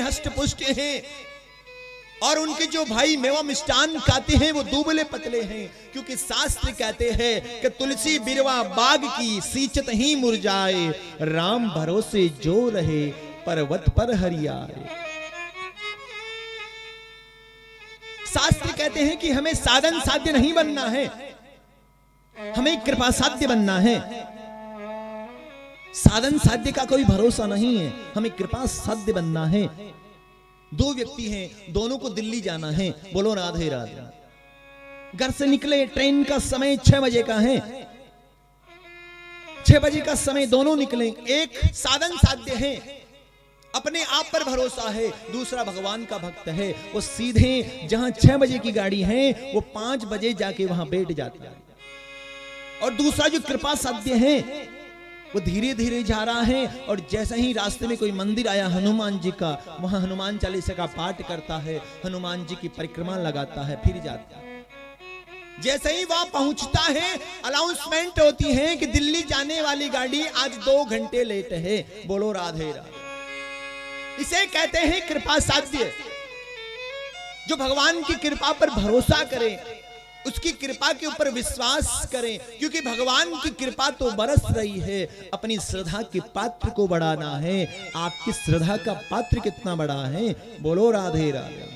हष्ट पुष्ट हैं, और उनके जो भाई मेवा मिष्टान खाते हैं वो दुबले पतले हैं, क्योंकि शास्त्र कहते हैं कि तुलसी बिरवा बाग की सींचत ही मुरझाए, राम भरोसे जो रहे पर्वत पर हरियाए। शास्त्र कहते हैं कि हमें साधन साध्य नहीं बनना है, हमें कृपा साध्य बनना है। साधन साध्य का कोई भरोसा नहीं है, हमें कृपा साध्य बनना है। दो व्यक्ति हैं, दोनों को दिल्ली जाना है, बोलो राधे राधे। घर से निकले, ट्रेन का समय 6 बजे का है, 6 बजे का समय, दोनों निकले। एक साधन साध्य है, अपने आप पर भरोसा है, दूसरा भगवान का भक्त है, वो सीधे जहां 6 बजे की गाड़ी है वो 5 बजे जाके वहां बैठ जाता है। और दूसरा जो कृपा साध्य है वो धीरे धीरे जा रहा है, और जैसे ही रास्ते में कोई मंदिर आया हनुमान जी का, वहां हनुमान चालीसा का पाठ करता है, हनुमान जी की परिक्रमा लगाता है, फिर जाता है। जैसे ही वहां पहुंचता है अनाउंसमेंट होती है कि दिल्ली जाने वाली गाड़ी आज 2 घंटे लेट है, बोलो राधे राधे। इसे कहते हैं कृपा साध्य। जो भगवान की कृपा पर भरोसा करें, उसकी कृपा के ऊपर विश्वास करें, क्योंकि भगवान की कृपा तो बरस रही है, अपनी श्रद्धा के पात्र को बढ़ाना है। आपकी श्रद्धा का पात्र कितना बड़ा है, बोलो राधे राधे।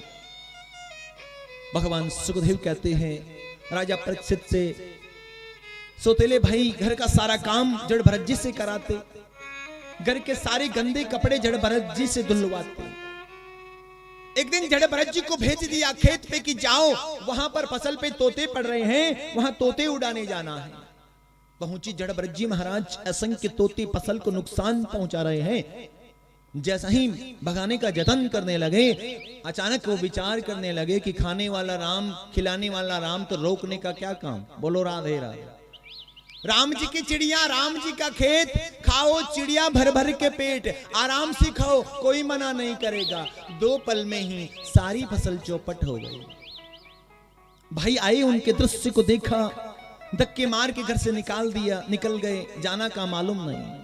भगवान सुखदेव कहते हैं राजा परीक्षित से, सौतेले भाई घर का सारा काम जड़ भरत जी से कराते, घर के सारे गंदे कपड़े जड़ भरत जी से धुलवाते। एक दिन जड़ भरत जी को भेज दिया खेत पे कि जाओ, वहां पर फसल पे तोते पड़ रहे हैं, वहां तोते उड़ाने जाना है। पहुंची जड़ भरत जी महाराज, असंख्य तोते फसल को नुकसान पहुंचा रहे हैं। जैसा ही भगाने का जतन करने लगे, अचानक वो विचार करने लगे कि खाने वाला राम, खिलाने वाला राम, तो रोकने का क्या काम, बोलो राधे राधे। राम जी की चिड़िया, राम जी का खेत, खाओ चिड़िया भर भर के पेट, आराम से खाओ, कोई मना नहीं करेगा। 2 पल में ही सारी फसल चौपट हो गई। भाई आए, उनके दृश्य को देखा, धक्के मार के घर से निकल गए, जाना का मालूम नहीं।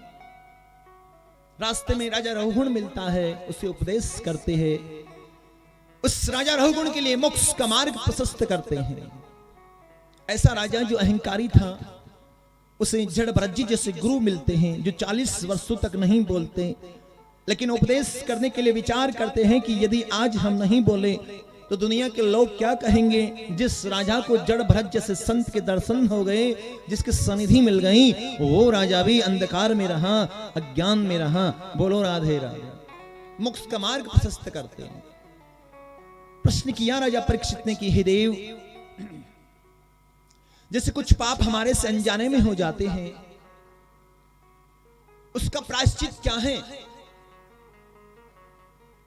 रास्ते में राजा रघुगुण मिलता है, उसे उपदेश करते हैं, उस राजा रघुगुण के लिए मोक्ष का मार्ग प्रशस्त करते हैं। ऐसा राजा जो अहंकारी था, उसे जड़ भरत जी जैसे गुरु मिलते हैं, जो 40 वर्षों तक नहीं बोलते, लेकिन उपदेश करने के लिए विचार करते हैं कि यदि आज हम नहीं बोले तो दुनिया के लोग क्या कहेंगे। जिस राजा को जड़ भरत जैसे संत के दर्शन हो गए, जिसकी सनिधि मिल गई, वो राजा भी अंधकार में रहा, अज्ञान में रहा, बोलो राधे राधे। मोक्ष का मार्ग प्रशस्त करते हैं। प्रश्न किया राजा परीक्षित ने कि हे देव, जैसे कुछ पाप हमारे से अनजाने में हो जाते हैं, उसका प्रायश्चित क्या है।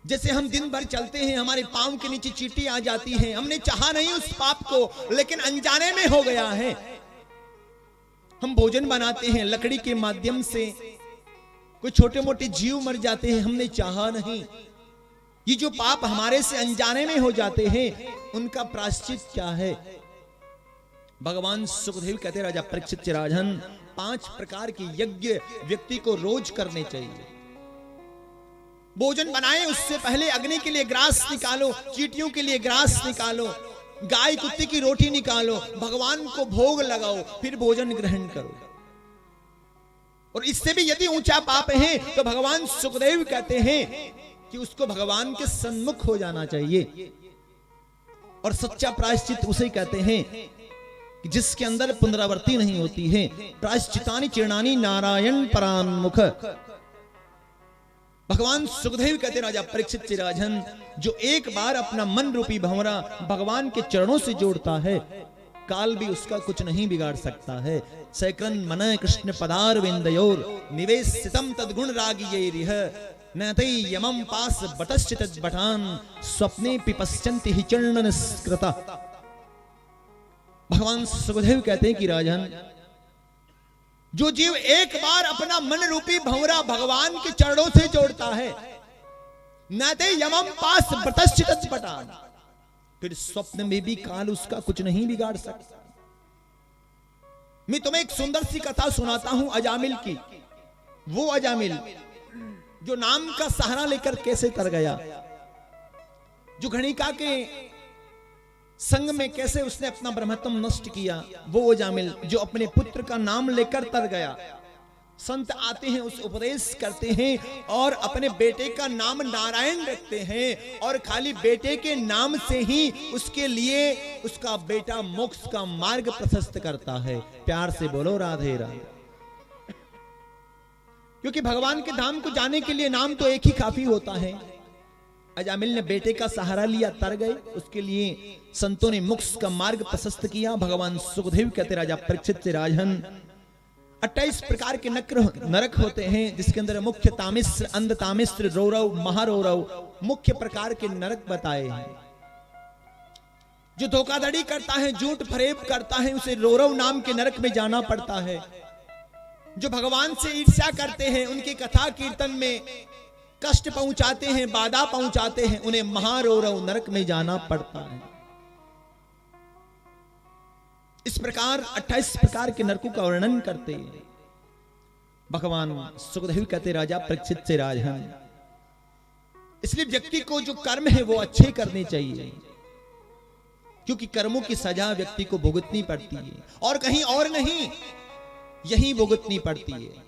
जैसे हम दिन भर चलते हैं, हमारे पांव के नीचे चींटी आ जाती है, हमने चाहा नहीं उस पाप को, लेकिन अनजाने में हो गया है। हम भोजन बनाते हैं लकड़ी के माध्यम से, कोई छोटे मोटे जीव मर जाते हैं, हमने चाहा नहीं। ये जो पाप हमारे से अनजाने में हो जाते हैं, उनका प्रायश्चित क्या है। भगवान सुखदेव कहते राजा परीक्षित से, राजन 5 प्रकार के यज्ञ व्यक्ति को रोज करने चाहिए। भोजन बनाए उससे पहले अग्नि के लिए ग्रास निकालो, चींटियों के लिए ग्रास निकालो, गाय कुत्ते की रोटी निकालो, भगवान को भोग लगाओ, फिर भोजन ग्रहण करो। और इससे भी यदि ऊंचा पाप है तो भगवान सुखदेव कहते हैं कि उसको भगवान के सन्मुख हो जाना चाहिए। और सच्चा प्रायश्चित उसे कहते हैं जिसके अंदर पुनरावृत्ति नहीं होती है। प्रायश्चितानि चीर्णानि नारायण परान्मुख। भगवान सुखदेव कहते राजा परीक्षित से, राजन जो एक बार अपना मन रूपी भंवरा भगवान के चरणों से जोड़ता है, काल भी उसका कुछ नहीं बिगाड़ सकता है। सैक्रन मन कृष्ण पदार विंदयोर निवेशितम तद्गुण रागियैरिह न तै यमं पास बटश्चित बटान स्वप्ने पिपश्चन्ति हि चरण निष्कृता। भगवान सुखदेव कहते हैं कि राजन जो जीव एक बार अपना मन रूपी भंवरा भगवान के चरणों से जोड़ता है, न ते यमम पास बटश्चित बटान, फिर स्वप्न में भी काल उसका कुछ नहीं बिगाड़ सकता। मैं तुम्हें एक सुंदर सी कथा सुनाता हूं अजामिल की। वो अजामिल जो नाम का सहारा लेकर कैसे तर गया। जो घणिका के संग में कैसे उसने अपना ब्रह्मत्व नष्ट किया, वो जामिल जो अपने पुत्र का नाम लेकर तर गया। संत आते हैं, उस उपदेश करते हैं और अपने बेटे का नाम नारायण रखते हैं और खाली बेटे के नाम से ही उसके लिए उसका बेटा मोक्ष का मार्ग प्रशस्त करता है। प्यार से बोलो राधे राधे। क्योंकि भगवान के धाम को जाने के लिए नाम तो एक ही काफी होता है। अजामिल ने बेटे का सहारा लिया, तर गए, उसके लिए संतों ने मोक्ष का मार्ग प्रशस्त किया। भगवान सुखदेव कहते राजा परीक्षित से राजन 28 प्रकार के नरक होते हैं, जिसके अंदर मुख्य तामिश्र, अंध तामिश्र, रौरव, महारौरव मुख्य प्रकार के नरक बताए हैं। जो धोखाधड़ी करता है, झूठ फरेब करता है, उसे रौरव नाम के नरक में जाना पड़ता है। जो भगवान से ईर्ष्या करते हैं, उनकी कथा कीर्तन में कष्ट पहुंचाते हैं, बाधा पहुंचाते हैं, उन्हें महारौरव नरक में जाना पड़ता है। इस प्रकार 28 प्रकार के नरकों का वर्णन करते हैं। भगवान सुखदेव कहते राजा परीक्षित से राजन, इसलिए व्यक्ति को जो कर्म है वो अच्छे करने चाहिए, क्योंकि कर्मों की सजा व्यक्ति को भुगतनी पड़ती है और कहीं और नहीं, यही भुगतनी पड़ती है।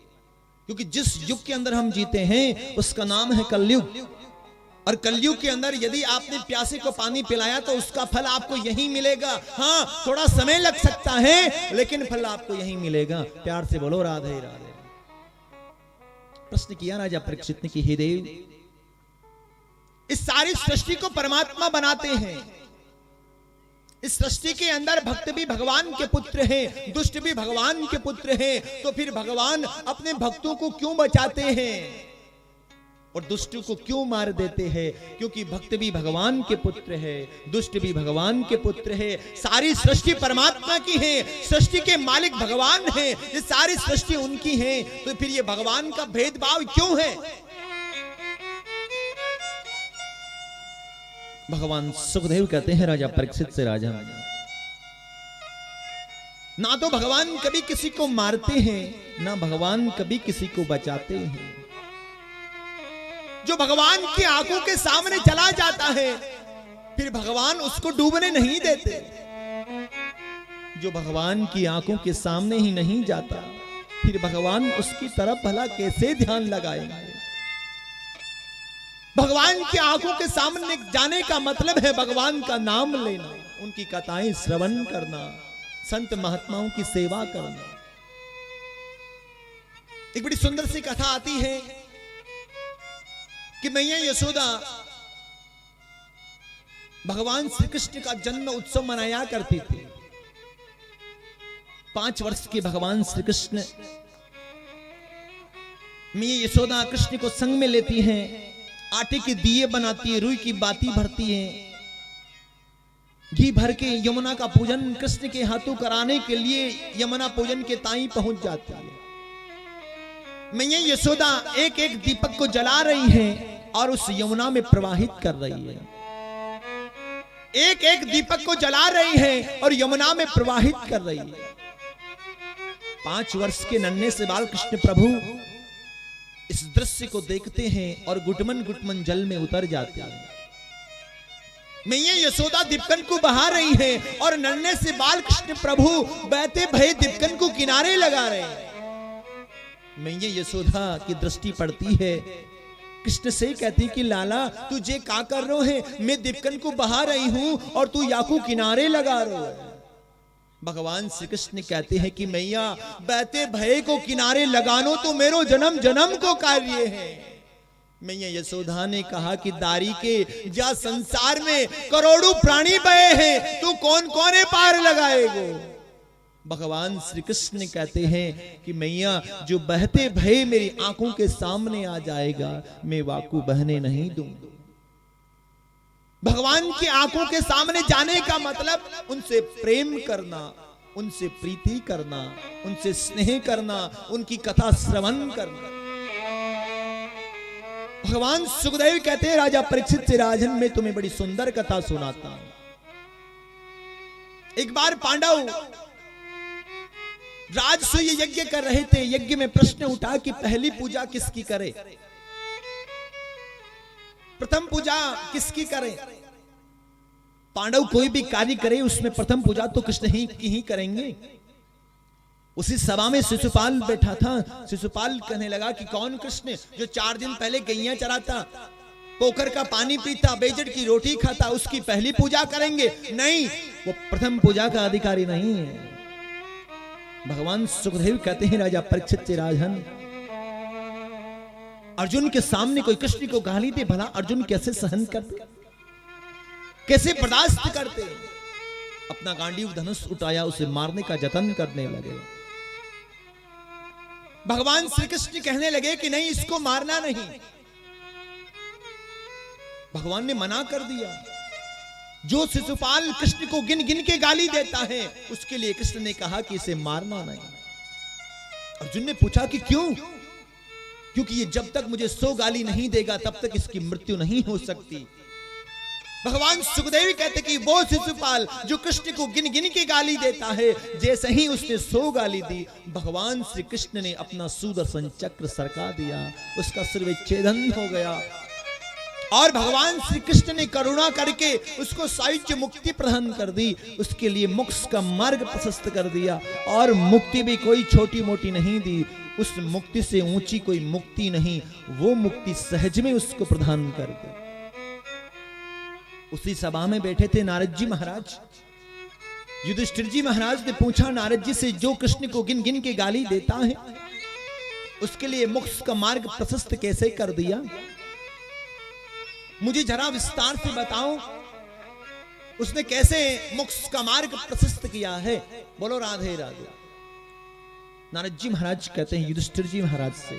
क्योंकि जिस युग के अंदर हम जीते हैं उसका नाम है कलयुग, और कलयुग के अंदर यदि आपने प्यासे को पानी पिलाया तो उसका फल आपको यही मिलेगा। हाँ, थोड़ा समय लग सकता है, लेकिन फल आपको यही मिलेगा। प्यार से बोलो राधे राधे। प्रश्न किया राजा परीक्षित ने कि हे देव, इस सारी सृष्टि को परमात्मा बनाते हैं, इस सृष्टि के अंदर भक्त भी भगवान के पुत्र हैं, दुष्ट भी भगवान के पुत्र हैं, तो फिर भगवान अपने भक्तों को क्यों बचाते हैं और दुष्ट को क्यों मार देते हैं? क्योंकि भक्त भी भगवान के पुत्र है, दुष्ट भी भगवान के पुत्र है। सारी सृष्टि परमात्मा की है, सृष्टि के मालिक भगवान है, ये सारी सृष्टि उनकी है, तो फिर ये भगवान का भेदभाव क्यों है? भगवान सुखदेव कहते हैं राजा परीक्षित से राजा, ना तो भगवान कभी किसी को मारते हैं, ना भगवान कभी किसी को बचाते हैं। जो भगवान की आंखों के सामने चला जाता है, फिर भगवान उसको डूबने नहीं देते। जो भगवान की आंखों के सामने ही नहीं जाता, फिर भगवान उसकी तरफ भला कैसे ध्यान लगाएंगे? भगवान की आंखों के सामने जाने का मतलब है भगवान का नाम लेना, उनकी कथाएं श्रवण करना, संत महात्माओं की सेवा करना। एक बड़ी सुंदर सी कथा आती है कि मैया यशोदा भगवान श्री कृष्ण का जन्म उत्सव मनाया करती थी। 5 वर्ष के भगवान श्री कृष्ण, मैया यशोदा कृष्ण को संग में लेती हैं, आटे के दिए बनाती है, रुई की बाती भरती है, घी भर के यमुना का पूजन कृष्ण के हाथों कराने के लिए यमुना पूजन के ताई पहुंच जाती है। मैया यशोदा एक एक दीपक को जला रही है और उस यमुना में प्रवाहित कर रही है। एक एक दीपक को जला रही है और यमुना में प्रवाहित कर रही है। 5 वर्ष के नन्हे से बाल कृष्ण प्रभु इस दृश्य को देखते हैं और गुटमन गुटमन जल में उतर जाते हैं। मैया यशोदा दीपकन को बहा रही है और नन्हे से बाल कृष्ण प्रभु बहते भये दीपकन को किनारे लगा रहे हैं। मैया यशोदा की दृष्टि पड़ती है, कृष्ण से कहती कि लाला तुझे क्या कर रहे है? मैं दीपकन को बहा रही हूं और तू याकू किनारे लगा रहे है। भगवान श्री कृष्ण कहते हैं कि मैया बहते भये को किनारे लगानो तो मेरो जन्म जन्म को कार्य है। मैया यशोदा ने कहा कि दारी के जा संसार में करोड़ों प्राणी बहे हैं, तू कौन कौन पार लगाएगो? भगवान श्री कृष्ण कहते हैं कि मैया जो बहते भये मेरी आंखों के सामने आ जाएगा, मैं वाकू बहने नहीं दूंगा। भगवान की आंखों के सामने जाने का मतलब उनसे प्रेम करना, उनसे प्रीति करना, उनसे स्नेह करना, उनकी कथा श्रवण करना। भगवान सुखदेव कहते हैं राजा परीक्षित से राजन, मैं तुम्हें बड़ी सुंदर कथा सुनाता हूं। एक बार पांडव राजसूय यज्ञ कर रहे थे। यज्ञ में प्रश्न उठा कि पहली पूजा किसकी करें, प्रथम पूजा किसकी करें? पांडव कोई भी कार्य करे उसमें प्रथम पूजा तो कृष्ण ही की ही करेंगे। उसी सभा में शिशुपाल बैठा था। शिशुपाल कहने लगा कि कौन कृष्ण जो 4 दिन पहले गैया चराता, पोखर का पानी पीता, बेजड़ की रोटी खाता, उसकी पहली पूजा करेंगे? नहीं, वो प्रथम पूजा का अधिकारी नहीं है। भगवान सुखदेव कहते हैं राजा परीक्षित से राजन, अर्जुन के सामने कोई कृष्ण को गाली दे, भला अर्जुन कैसे सहन करते, कैसे बर्दाश्त करते? अपना गांडीव धनुष उठाया, उसे मारने का जतन करने लगे। भगवान श्री कृष्ण कहने लगे कि नहीं, इसको मारना नहीं। भगवान ने मना कर दिया। जो शिशुपाल कृष्ण को गिन गिन के गाली देता है, उसके लिए कृष्ण ने कहा कि इसे मारना नहीं। अर्जुन ने पूछा कि क्यों? क्योंकि ये जब तक मुझे 100 गाली नहीं देगा तब तक इसकी मृत्यु नहीं हो सकती। भगवान सुखदेव कहते कि वो शिशुपाल जो कृष्ण को गिन गिन के गाली देता है, जैसे ही उसने 100 गाली दी, भगवान श्री कृष्ण ने अपना सुदर्शन चक्र सरका दिया, उसका सिर विच्छेदन हो गया। और भगवान श्री कृष्ण ने करुणा करके उसको सायुज्य मुक्ति प्रदान कर दी, उसके लिए मोक्ष का मार्ग प्रशस्त कर दिया। और मुक्ति भी कोई छोटी मोटी नहीं दी, उस मुक्ति से ऊंची कोई मुक्ति नहीं, वो मुक्ति सहज में उसको प्रदान कर दी। उसी सभा में बैठे थे नारद जी महाराज। युधिष्ठिर जी महाराज ने पूछा नारद जी से, जो कृष्ण को गिन गिन के गाली देता है, उसके लिए मोक्ष का मार्ग प्रशस्त कैसे कर दिया? मुझे जरा विस्तार से बताओ, उसने कैसे मोक्ष का मार्ग प्रशस्त किया है? बोलो राधे राधे। नारद जी महाराज कहते हैं युधिष्ठिर जी महाराज से,